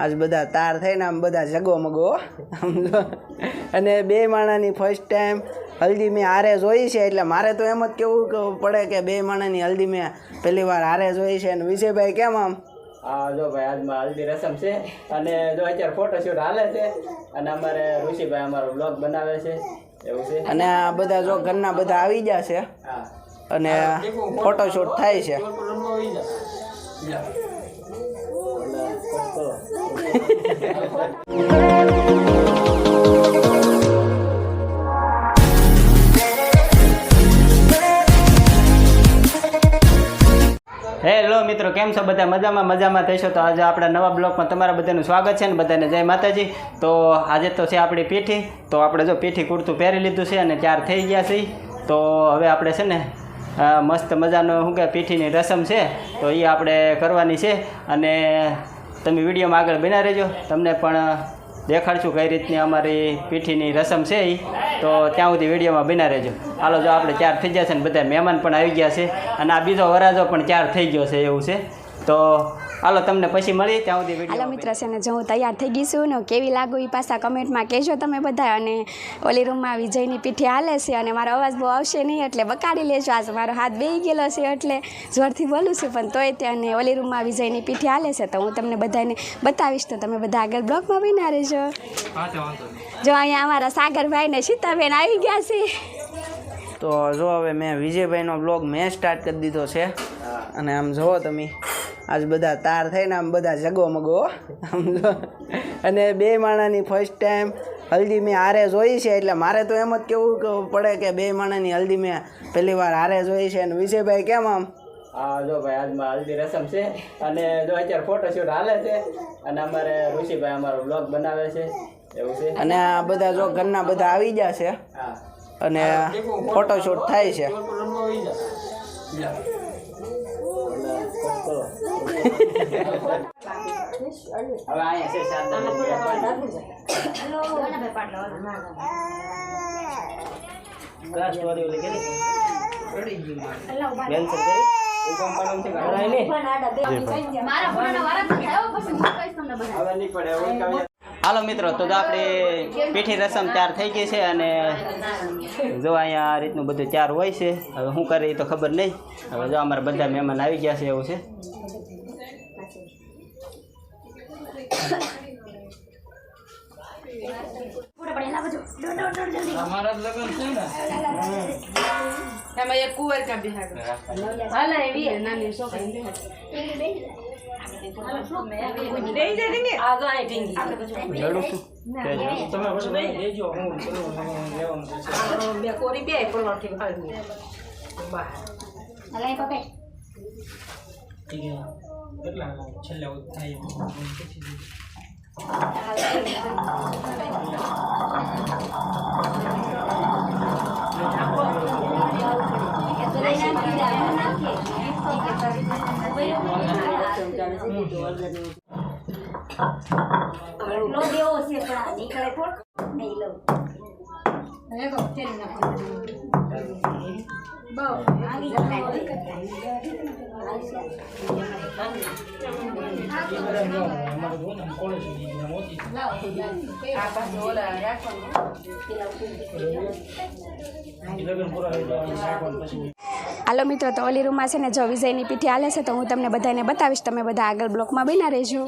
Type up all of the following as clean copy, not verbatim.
આજ બધા તાર થઈને આમ બધા જગોમગો અને બે માણાની ફર્સ્ટ ટાઈમ હલ્દી મેં હારે જોઈ છે એટલે મારે તો એમ જ કેવું પડે કે બે માણાની હલ્દી મેં પહેલી વાર હારે જોઈ છે. અને વિજયભાઈ કેમ આમ? હા જો ભાઈ આજમાં હલ્દી રસમ છે અને જો અત્યારે ફોટોશૂટ હાલે છે અને અમારે ઋષિભાઈ અમારો બ્લોગ બનાવે છે એવું છે. અને આ બધા જો ઘરના બધા આવી ગયા છે અને ફોટોશૂટ થાય છે. હેલો મિત્રો, કેમ છો બધા? મજામાં થઈશો. તો આજે આપણા નવા બ્લોગમાં તમારા બધાનું સ્વાગત છે ને બધાને જય માતાજી. તો આજે તો છે આપણી પીઠી. તો આપણે જો પીઠી કુર્તું પહેરી લીધું છે અને ત્યાર થઈ ગયા છે. તો હવે આપણે છે ને મસ્ત મજાનો શું કે પીઠીની રસમ છે તો એ આપણે કરવાની છે અને તમે વિડીયોમાં આગળ બન્યા રહેજો. તમને પણ દેખાડશું કઈ રીતની અમારી પીઠીની રસમ છે એ. તો ત્યાં સુધી વિડીયોમાં બન્યા રહેજો. હાલો જો આપણે તૈયાર થઈ ગયા છે ને બધા મહેમાન પણ આવી ગયા છે અને આ બીજો વરાજો પણ તૈયાર થઈ ગયો છે એવું છે. તો હાલો તમને પછી મળી ત્યાં સુધી વિડીયો. હાલો મિત્ર છે ને જો હું તૈયાર થઈ ગઈ છું ને કેવી લાગુ એ પાછા કમેન્ટમાં કહેજો તમે બધા. અને ઓલી રૂમમાં વિજયની પીઠી હાલે છે અને મારો અવાજ બહુ આવશે નહીં એટલે બકાડી લેજો. આજ મારો હાથ બેહી ગયેલો છે એટલે જોરથી બોલું છું પણ તોય ત્યાં ને ઓલી રૂમમાં વિજયની પીઠી હાલે છે તો હું તમને બધાને બતાવીશ. તો તમે બધા આગળ બ્લોગમાં બન્યા રહેજો. જો અહીંયા અમારા સાગરભાઈ ને સીતાબેન આવી ગયા છે. તો જો હવે મેં વિજયભાઈનો બ્લોગ મેં સ્ટાર્ટ કરી દીધો છે અને આમ જુઓ તમે આજ બધા તાર થઈને આમ બધા જગોમગો અને બે માણાની ફર્સ્ટ ટાઈમ હલ્દી મેં હારે જોઈ છે એટલે મારે તો એમ જ કેવું પડે કે બે માણાની હલ્દી મેં પહેલી વાર હારે જોઈ છે. અને વિજયભાઈ કેમ આમ? હા જો ભાઈ આજમાં હલ્દી રસમ છે અને જો અત્યારે ફોટોશૂટ હાલે છે અને અમારે ઋષિભાઈ અમારો બ્લોગ બનાવે છે એવું છે. અને આ બધા જો ઘરના બધા આવી ગયા છે અને ફોટોશૂટ થાય છે. હવે અહીંયા છે હાલો મિત્રો, તો આપણી પીઠી રસમ તૈયાર થઈ ગઈ છે અને જો અહીંયા આ રીતનું બધું તૈયાર હોય છે. હવે શું કરે એ તો ખબર નહીં. હવે જો અમારા બધા મહેમાન આવી ગયા છે એવું છે. એમાં એક કુંવર કા બિહાર હાલે એવી નાની છોકરી દે દે દેંગે આ તો આ ઢીંગી લડું છું તમે પછી લેજો હું લેવાનું છે બે કોરી બે પરવાથી ભાઈ બહાર અલે પપ્પા ઠીક છે કેટલા છેલ્લે થાય લો દેવો છે પણ નીકળે થોડ નહીં લો હવે કો તેલ નાખો બહુ આવી હાલો મિત્રો, તો ઓલી રૂમમાં છે ને જો વિજયની પીઠી હાલે છે તો હું તમને બધાને બતાવીશ. તમે બધા આગળ બ્લોકમાં બન્યા રહેજો.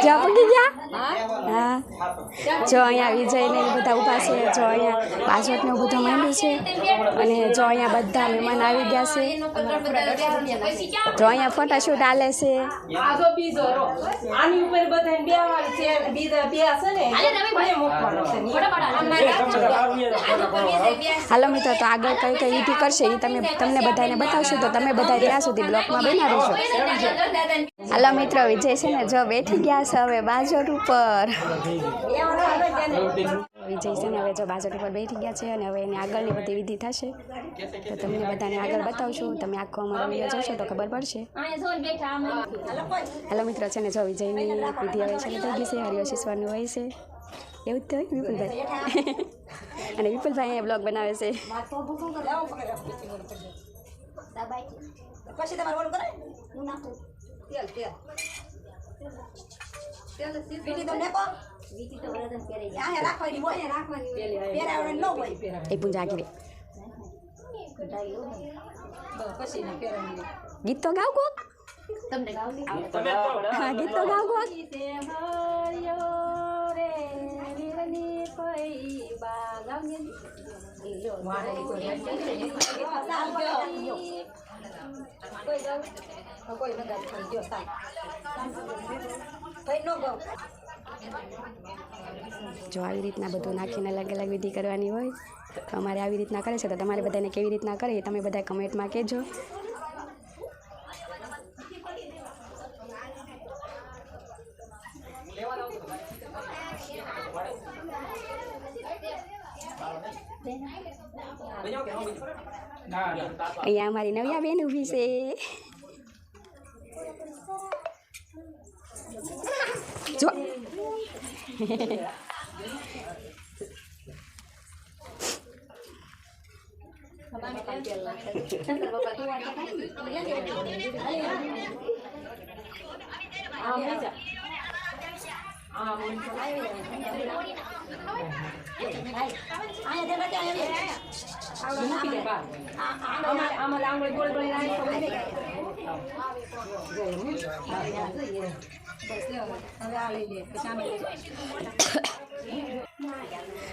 જો પડી ગયા હા જો અહીંયા વિજયને બધા ઊભા છે. જો અહીંયા બાજોટને બધું માંડ્યું છે અને જો અહીંયા બધા મહેમાન આવી ગયા છે. જો અહીંયા ફોટોશૂટ હાલે છે. આજો બીજો રો આની ઉપર બધાને બેવાર છે બીજા બે છે ને મને મૂકવાનો છે. હાલો મિત્રો, તો આગળ કઈ કઈ વિધિ કરશે એ તમને બધાને બતાવશું. તો તમે બધા ત્યાં સુધી બ્લોકમાં બન્યા રહેશો. હાલો મિત્રો, વિજય છે ને જો બેઠી ગયા છે હવે બાજોટ ઉપર. વિજય છે ને હવે જો બાજોટ ઉપર બેઠી ગયા છે અને હવે એની આગળની બધી વિધિ થશે તો તમને બધાને આગળ બતાવશું. તમે આખો અમારો વિડીયો જોશો તો ખબર પડશે. હાલો મિત્રો, છે ને જો વિજયની વિધિ હવે છે થઈ ગઈ છે. હરિયોશીશ્વરનું હોય છે એવું જ તો હોય વિપુલભાઈ અને વિપુલભાઈ અહીંયા બ્લોગ બનાવે છે. પછી તમારે ઓલું કરે હું નાખું તેલ એ પૂજા આગળ ગીત તો ગાવ કોક હા ગીત તો ગાવ કોક જો આવી રીતના બધું નાખીને અલગ અલગ વિધિ કરવાની હોય તો અમારે આવી રીતના કરે છે તો તમારે બધાને કેવી રીતના કરે એ તમે બધા કમેન્ટમાં કહેજો. અહીંયા અમારી નવ્યા બેન ઊભી છે. જો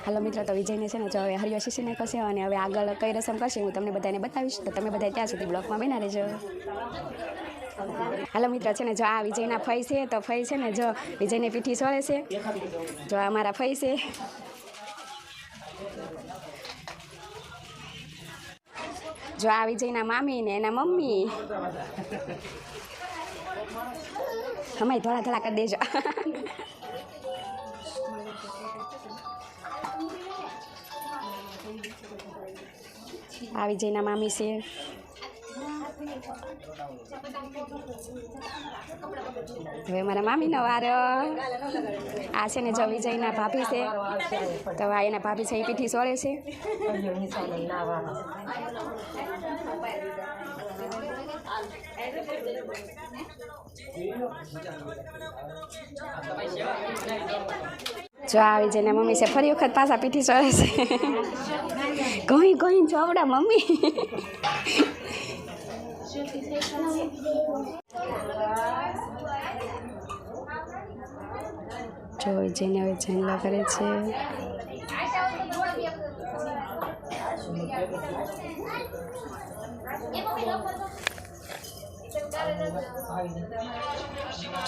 હાલો મિત્રો, તો વિજયને છે ને જો હવે હરિયો શીશીને કરશે અને હવે આગળ કઈ રસમ કરશે હું તમને બધાને બતાવીશ, તો તમે બધા ત્યાં સુધી બ્લોગમાં બના રહેજો. હાલો મિત્રો, છે ને જો આ વિજયના ફઈ છે, તો ફઈ છે ને જો વિજયની પીઠી સોળે છે. જો આ મારા ફઈ છે. જો આ વિજયના મામી ને એના મમ્મી. અમે થોડા થોડા કરી દેજો. આ વિજયના મામી છે. હવે મારા મામીનો વારો. આ છે ને જો વિજયના ભાભી છે, તો આ એના ભાભી છે એ પીઠી સોળે છે. જો આ વિજયના મમ્મી છે, ફરી વખત પાછા પીઠી સોળે છે. કોઈ કોઈ જો આપણા મમ્મી. જો વિજયને હવે જંગલા કરે છે.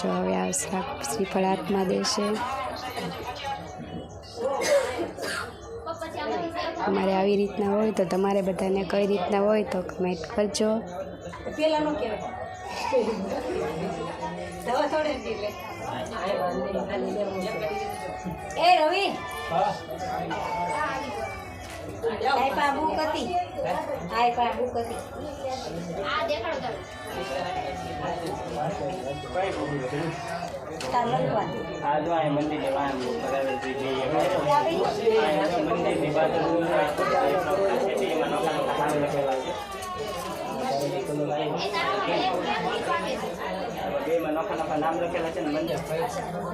જો હવે આ શ્રીફળ હાથમાં દેશે. અમારે આવી રીતના હોય તો તમારે બધાને કઈ રીતના હોય તો કમેન્ટ કરજો. એ રવિ આઈ પા બુક હતી આ દેખાડો आज आए मंदिर के बाहर मंदिर की बात नोखा नाम लखेला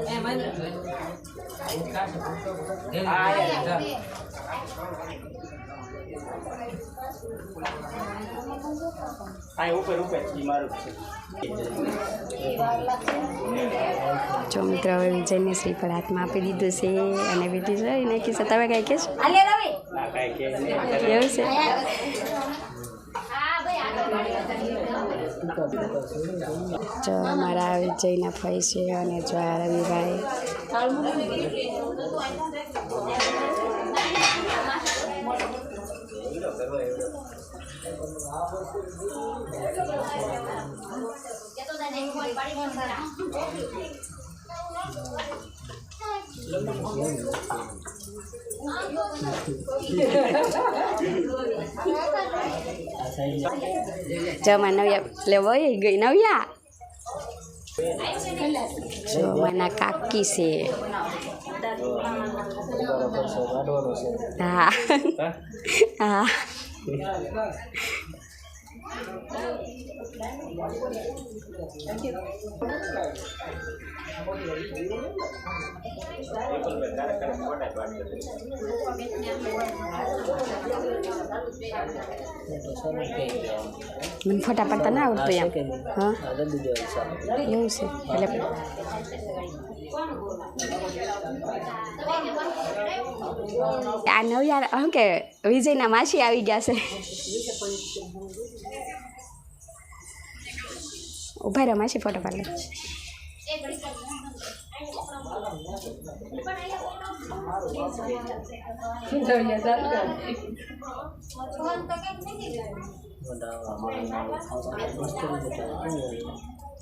है मंदिर. ऊपर જો મિત્ર, હવે વિજયને શ્રીફળ હાથમાં આપી દીધું છે અને બેટી જોઈ નાખી છે. તમે કઈ કહેશો? એવું છે. જો અમારા વિજયના ફઈ છે અને જો આ રવિભાઈ. જમા નવ્યા લેવો ગઈ નવ્યા. જો માના કાકી છે. હા હા. મને ફોટા પાડતા ના આવડતું એમ. હા એવું છે એટલે આ નવિયાર શું કે વિજયના માસી આવી ગયા છે. ઉભા રહ્યો માસી ફોટો પાડ લે.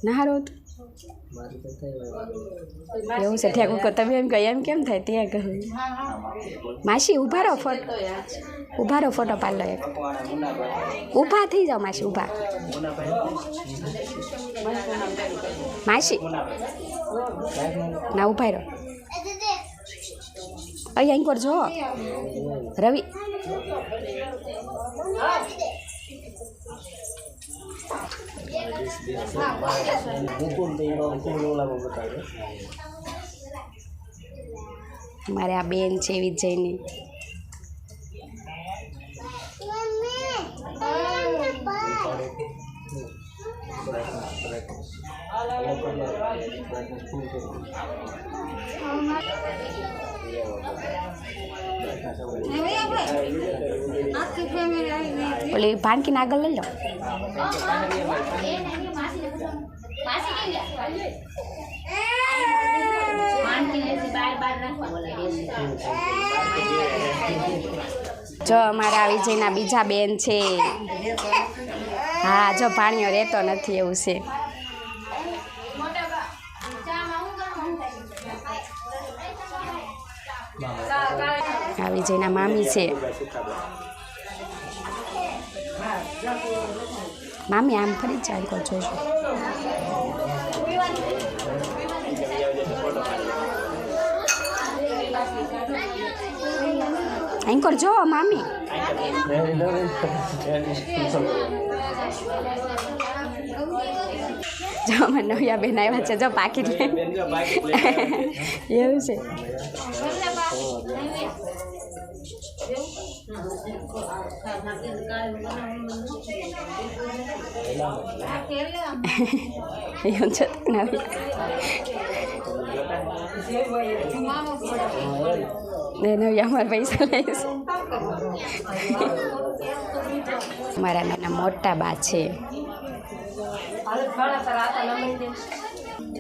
ના હારું એવું છે ઠેક ઉકો તમે એમ કહે એમ કેમ થાય ત્યાં કહ્યું. માસી ઊભા રહો ફોટો પાડ લો એક. ઊભા થઈ જાઓ માસી ઊભા. માસી ના ઊભા રહો. અહીં કોર જો રવિ મારે આ બેન છે વિજયની. ઓલી ભાનકીને આગળ લઈ લો. જો અમારા વિજયના બીજા બેન છે. હા જો પાણીઓ રહેતો નથી એવું છે. આ વિજયના મામી છે. મામી આમ ફરી ચાલ કો જોજો. એન્કર જો મામી. જો અમારા નવિયા બેન આવ્યા છે. જો પાકીટ લે એવું છે. એવું છે નવી અમારા પૈસા લઈશ. મારા નાના મોટા બા છે.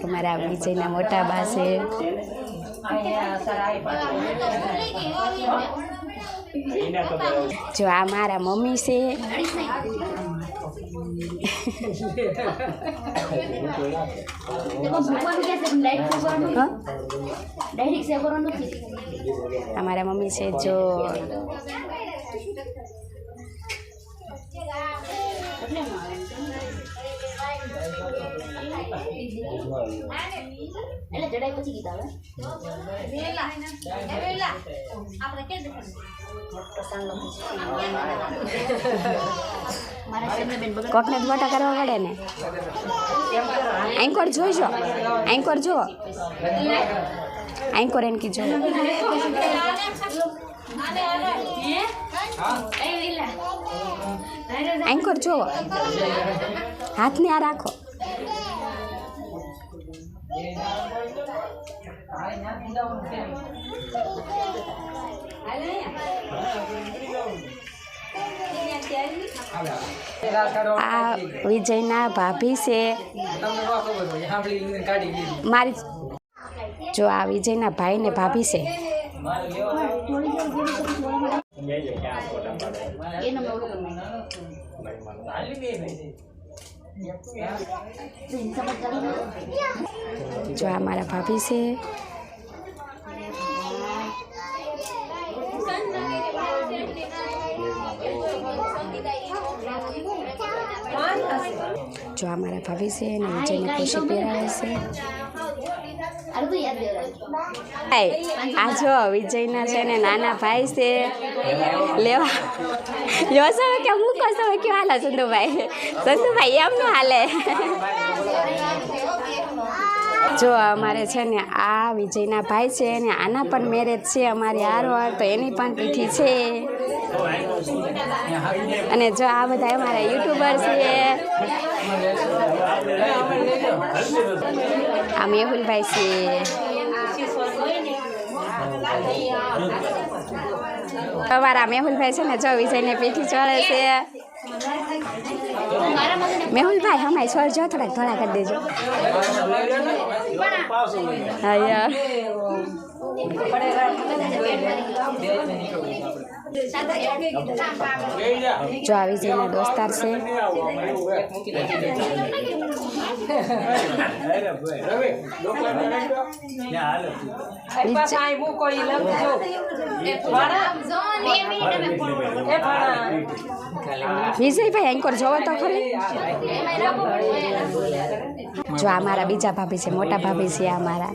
અમારા વિજયના મોટા બા છે. જો આ મારા મમ્મી છે. અમારા મમ્મી છે જો. કોકને જ મોટા કરવા પડે ને. એન્કોર જોઈજો. એન્કોર જુઓ. એન્કોર એન કીજો. એન્કોર જુઓ. હાથને આ રાખો. આ વિજયના ભાભી છે મારી. જો આ વિજયના ભાઈ ને ભાભી છે. જો આ મારા ભાભી છે. જો આ મારા ભાભી છે ને વિજયને ખુશી પહેરાવે છે. આ જો વિજયના છે ને નાના ભાઈ છે. લેવા લો સૌ કે મૂકો સૌ કે હાલે સંધુભાઈ. સંધુભાઈ એમનું હાલે. જો અમારે છે ને આ વિજયના ભાઈ છે ને આના પણ મેરેજ છે અમારી હારવાર, તો એની પણ પીઠી છે. અને જો આ બધા અમારા યુટ્યુબર છે. આ મેહુલભાઈ છે. અમારા મેહુલભાઈ છે ને જો વિજયને પીઠી ચડે છે. મેહુલભાઈ હમાય છોડજો, થોડાક ધોળા કરી દેજો. હા યાર જો આ વિજયના દોસ્તાર છે. વિજયભાઈ એન્કોર જોવો તો ખરી. જો આ મારા બીજા ભાભી છે, મોટા ભાભી છે આ મારા.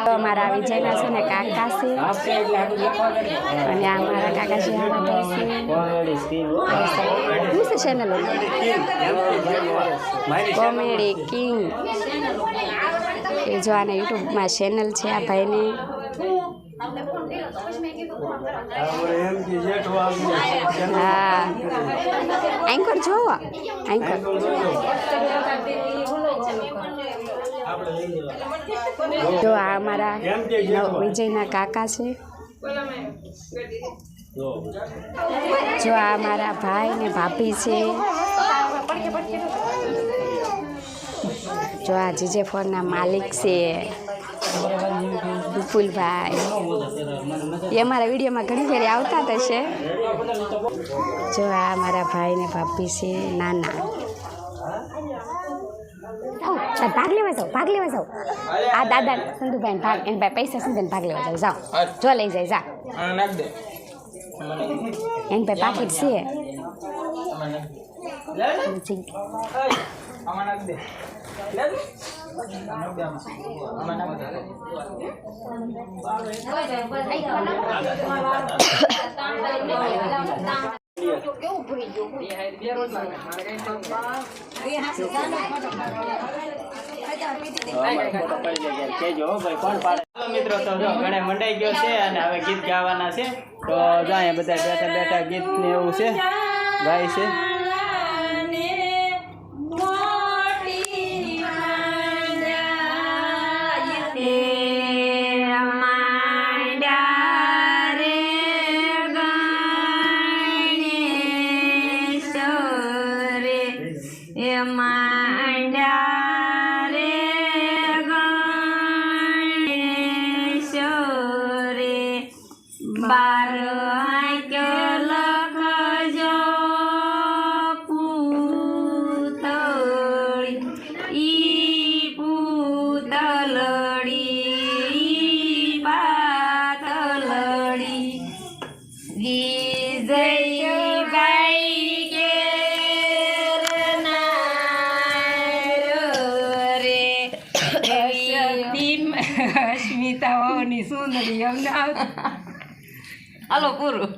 તો મારા વિજયના છે ને કાકા છે, અને આ મારા કાકા છે. શું છે ચેનલ? Comedy king. એ જો આને યુટ્યુબમાં ચેનલ છે આ ભાઈને. હા એન્કર જોવો, એન્કર. જો આ અમારા વિજયના કાકા છે. જો આ મારા ભાઈ ને ભાભી છે. જો આ જીજે ફોનના માલિક છે વિપુલભાઈ. એ અમારા વિડીયોમાં ઘણી ફેરી આવતા જ હશે. જો આ મારા ભાઈ ને ભાભી છે નાના. ભાગ લેવા જાઓ, ભાગ લેવા જાઓ. આ દાદા સંધુભાઈ ભાગ, એને ભાઈ પૈસા સંધુ ભાગ લેવા જાઓ. જાઓ જો લઈ જાય, જા. એને ભાઈ પાકીટ છે. મિત્રો તો જો ઘણે મંડાઈ ગયો છે અને હવે ગીત ગાવાના છે. તો જો અહીંયા બધા બેઠા બેઠા ગીત ને એવું છે, ગાય છે. સ્મિતા ની સુંદરી અમને હાલો પૂરું.